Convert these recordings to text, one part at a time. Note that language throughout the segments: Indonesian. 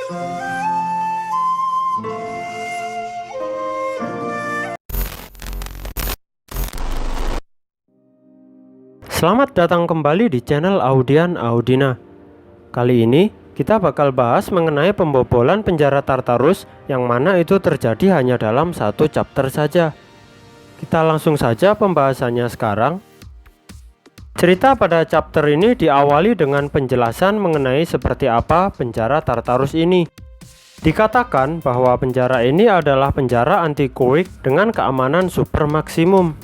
Selamat datang kembali di channel Audian Audina. Kali ini kita bakal bahas mengenai pembobolan penjara Tartarus, yang mana itu terjadi hanya dalam satu chapter saja. Kita langsung saja pembahasannya sekarang. Cerita pada chapter ini diawali dengan penjelasan mengenai seperti apa penjara Tartarus ini. Dikatakan bahwa penjara ini adalah penjara anti-quake dengan keamanan super maksimum.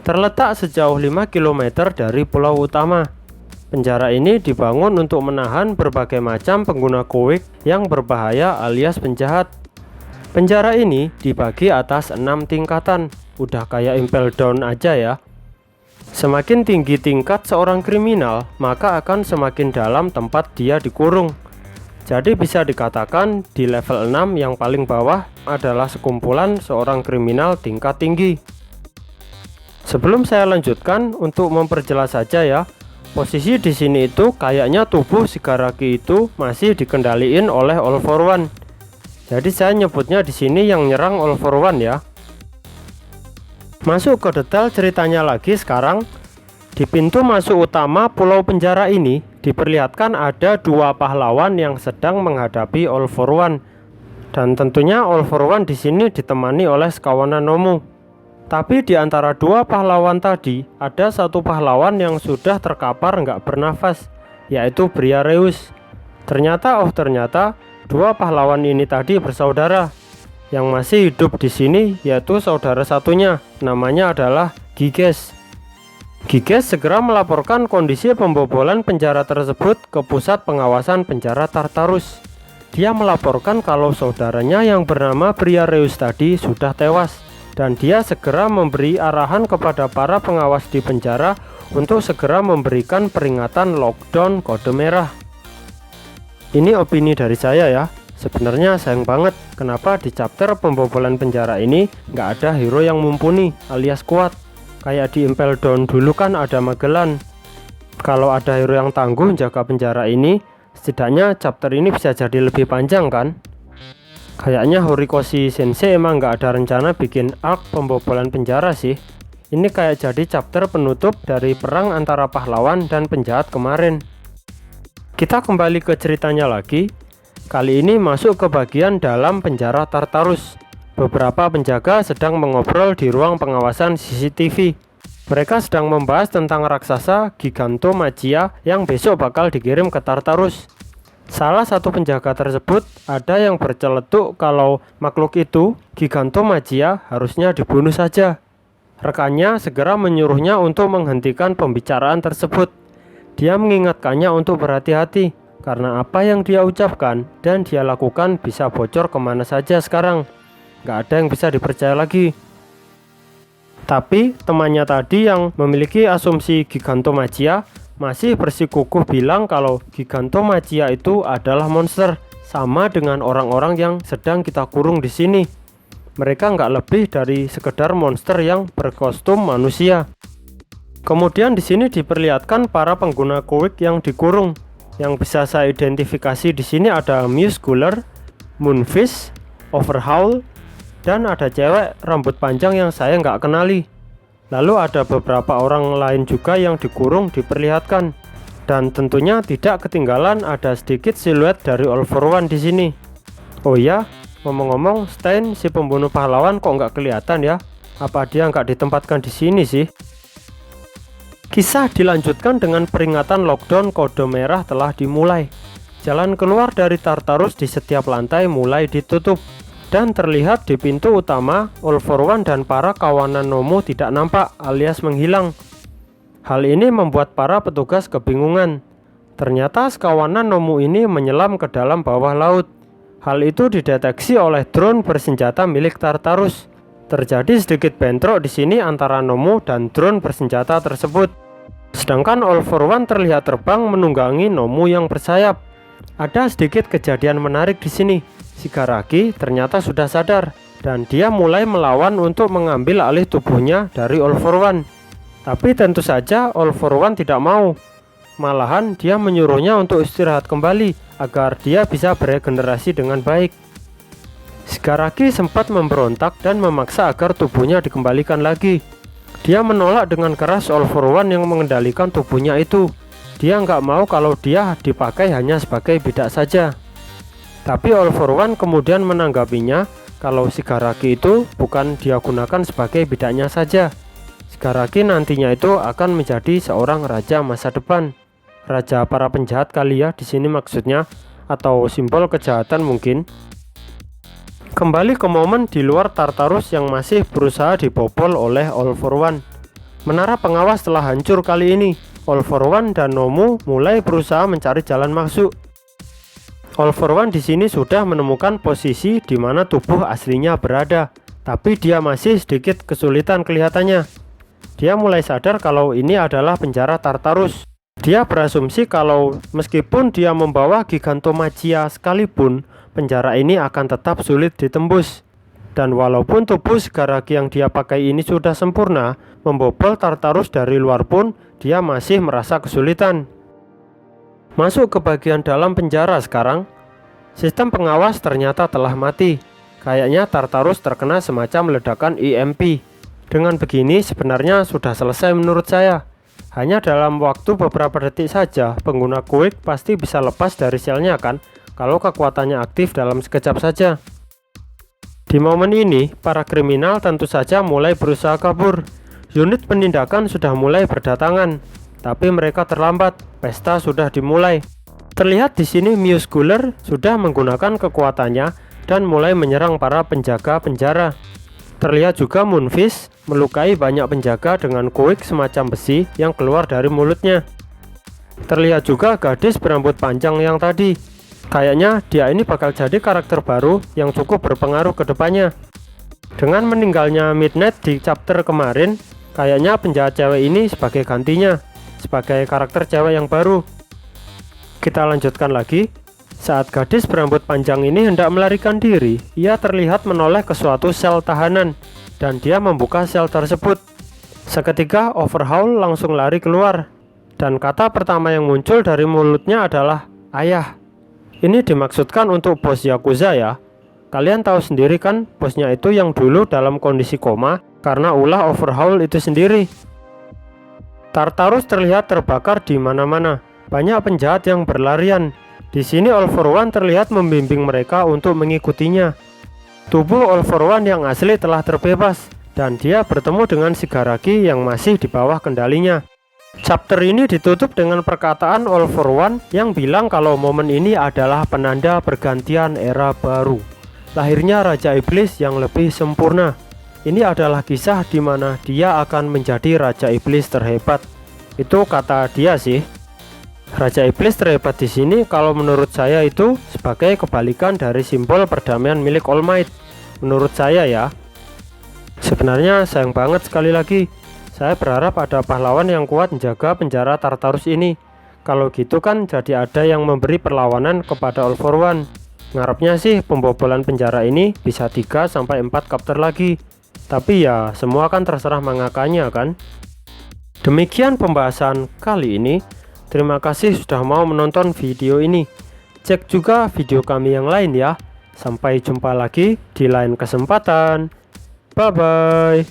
Terletak sejauh 5 km dari pulau utama. Penjara ini dibangun untuk menahan berbagai macam pengguna quake yang berbahaya alias penjahat. Penjara ini dibagi atas 6 tingkatan. Udah kayak Impel Down aja ya. Semakin tinggi tingkat seorang kriminal, maka akan semakin dalam tempat dia dikurung. Jadi bisa dikatakan di level 6 yang paling bawah adalah sekumpulan seorang kriminal tingkat tinggi. Sebelum saya lanjutkan, untuk memperjelas saja ya, posisi di sini itu kayaknya tubuh Shigaraki itu masih dikendaliin oleh All for One. Jadi saya nyebutnya di sini yang nyerang All for One ya. Masuk ke detail ceritanya lagi sekarang. Di pintu masuk utama pulau penjara ini diperlihatkan ada dua pahlawan yang sedang menghadapi All for One. Dan tentunya All for One di sini ditemani oleh sekawanan Nomu. Tapi di antara dua pahlawan tadi, ada satu pahlawan yang sudah terkapar nggak bernafas, yaitu Briareus. Ternyata dua pahlawan ini tadi bersaudara. Yang masih hidup di sini yaitu saudara satunya, namanya adalah Giges. Giges segera melaporkan kondisi pembobolan penjara tersebut ke pusat pengawasan penjara Tartarus. Dia melaporkan kalau saudaranya yang bernama Briareus tadi sudah tewas. Dan dia segera memberi arahan kepada para pengawas di penjara untuk segera memberikan peringatan lockdown kode merah. Ini opini dari saya ya. Sebenarnya sayang banget kenapa di chapter pembobolan penjara ini nggak ada hero yang mumpuni alias kuat. Kayak di Impel Down dulu kan ada Magellan. Kalau ada hero yang tangguh jaga penjara ini, setidaknya chapter ini bisa jadi lebih panjang kan. Kayaknya Horikoshi Sensei emang nggak ada rencana bikin arc pembobolan penjara sih. Ini kayak jadi chapter penutup dari perang antara pahlawan dan penjahat kemarin. Kita kembali ke ceritanya lagi. Kali ini masuk ke bagian dalam penjara Tartarus. Beberapa penjaga sedang mengobrol di ruang pengawasan CCTV. Mereka sedang membahas tentang raksasa Gigantomachia yang besok bakal dikirim ke Tartarus. Salah satu penjaga tersebut ada yang berceletuk kalau makhluk itu, Gigantomachia, harusnya dibunuh saja. Rekannya segera menyuruhnya untuk menghentikan pembicaraan tersebut. Dia mengingatkannya untuk berhati-hati, karena apa yang dia ucapkan dan dia lakukan bisa bocor kemana saja sekarang. Gak ada yang bisa dipercaya lagi. Tapi temannya tadi yang memiliki asumsi Gigantomachia masih bersikukuh bilang kalau Gigantomachia itu adalah monster, sama dengan orang-orang yang sedang kita kurung di sini. Mereka nggak lebih dari sekedar monster yang berkostum manusia. Kemudian di sini diperlihatkan para pengguna quake yang dikurung. Yang bisa saya identifikasi di sini ada Muscular, Moonfish, Overhaul, dan ada cewek rambut panjang yang saya nggak kenali. Lalu ada beberapa orang lain juga yang dikurung diperlihatkan. Dan tentunya tidak ketinggalan ada sedikit siluet dari All for One di sini. Oh ya, ngomong-ngomong, Stein si pembunuh pahlawan kok nggak kelihatan ya? Apa dia nggak ditempatkan di sini sih? Kisah dilanjutkan dengan peringatan lockdown kode merah telah dimulai. Jalan keluar dari Tartarus di setiap lantai mulai ditutup. Dan terlihat di pintu utama, All for One dan para kawanan Nomu tidak nampak alias menghilang. Hal ini membuat para petugas kebingungan. Ternyata sekawanan Nomu ini menyelam ke dalam bawah laut. Hal itu dideteksi oleh drone bersenjata milik Tartarus. Terjadi sedikit bentrok di sini antara Nomu dan drone bersenjata tersebut. Sedangkan All for One terlihat terbang menunggangi Nomu yang bersayap. Ada sedikit kejadian menarik di sini. Shigaraki ternyata sudah sadar dan dia mulai melawan untuk mengambil alih tubuhnya dari All for One. Tapi tentu saja All for One tidak mau. Malahan dia menyuruhnya untuk istirahat kembali agar dia bisa beregenerasi dengan baik. Shigaraki sempat memberontak dan memaksa agar tubuhnya dikembalikan lagi. Dia menolak dengan keras All For One yang mengendalikan tubuhnya itu. Dia nggak mau kalau dia dipakai hanya sebagai bidak saja. Tapi All For One kemudian menanggapinya kalau Shigaraki itu bukan dia gunakan sebagai bidaknya saja. Shigaraki nantinya itu akan menjadi seorang raja masa depan. Raja para penjahat kali ya di sini maksudnya, atau simbol kejahatan mungkin. Kembali ke momen di luar Tartarus yang masih berusaha dibobol oleh All For One. Menara pengawas telah hancur kali ini. All For One dan Nomu mulai berusaha mencari jalan masuk. All For One di sini sudah menemukan posisi di mana tubuh aslinya berada, tapi dia masih sedikit kesulitan kelihatannya. Dia mulai sadar kalau ini adalah penjara Tartarus. Dia berasumsi kalau meskipun dia membawa Gigantomachia sekalipun, penjara ini akan tetap sulit ditembus. Dan walaupun tubuh Shigaraki yang dia pakai ini sudah sempurna, membobol Tartarus dari luar pun dia masih merasa kesulitan. Masuk ke bagian dalam penjara sekarang. Sistem pengawas ternyata telah mati. Kayaknya Tartarus terkena semacam ledakan EMP. Dengan begini sebenarnya sudah selesai menurut saya. Hanya dalam waktu beberapa detik saja pengguna Quake pasti bisa lepas dari selnya kan, kalau kekuatannya aktif dalam sekejap saja. Di momen ini, para kriminal tentu saja mulai berusaha kabur. Unit penindakan sudah mulai berdatangan, tapi mereka terlambat. Pesta sudah dimulai. Terlihat di sini Muse Cooler sudah menggunakan kekuatannya dan mulai menyerang para penjaga penjara. Terlihat juga Moonfish melukai banyak penjaga dengan kuik semacam besi yang keluar dari mulutnya. Terlihat juga gadis berambut panjang yang tadi. Kayaknya dia ini bakal jadi karakter baru yang cukup berpengaruh ke depannya. Dengan meninggalnya Midnight di chapter kemarin, kayaknya penjahat cewek ini sebagai gantinya, sebagai karakter cewek yang baru. Kita lanjutkan lagi. Saat gadis berambut panjang ini hendak melarikan diri, ia terlihat menoleh ke suatu sel tahanan, dan dia membuka sel tersebut. Seketika Overhaul langsung lari keluar, dan kata pertama yang muncul dari mulutnya adalah ayah. Ini dimaksudkan untuk bos Yakuza ya. Kalian tahu sendiri kan, bosnya itu yang dulu dalam kondisi koma karena ulah Overhaul itu sendiri. Tartarus terlihat terbakar di mana-mana. Banyak penjahat yang berlarian. Di sini All For One terlihat membimbing mereka untuk mengikutinya. Tubuh All For One yang asli telah terbebas, dan dia bertemu dengan Shigaraki yang masih di bawah kendalinya. Chapter ini ditutup dengan perkataan All For One yang bilang kalau momen ini adalah penanda pergantian era baru. Lahirnya Raja Iblis yang lebih sempurna. Ini adalah kisah di mana dia akan menjadi Raja Iblis terhebat. Itu kata dia sih. Raja Iblis terhebat di sini kalau menurut saya itu sebagai kebalikan dari simbol perdamaian milik All Might. Menurut saya ya. Sebenarnya sayang banget sekali lagi. Saya berharap ada pahlawan yang kuat menjaga penjara Tartarus ini. Kalau gitu kan jadi ada yang memberi perlawanan kepada All For One. Ngarepnya sih pembobolan penjara ini bisa 3-4 chapter lagi. Tapi ya semua kan terserah mangakanya kan. Demikian pembahasan kali ini. Terima kasih sudah mau menonton video ini. Cek juga video kami yang lain ya. Sampai jumpa lagi di lain kesempatan. Bye bye.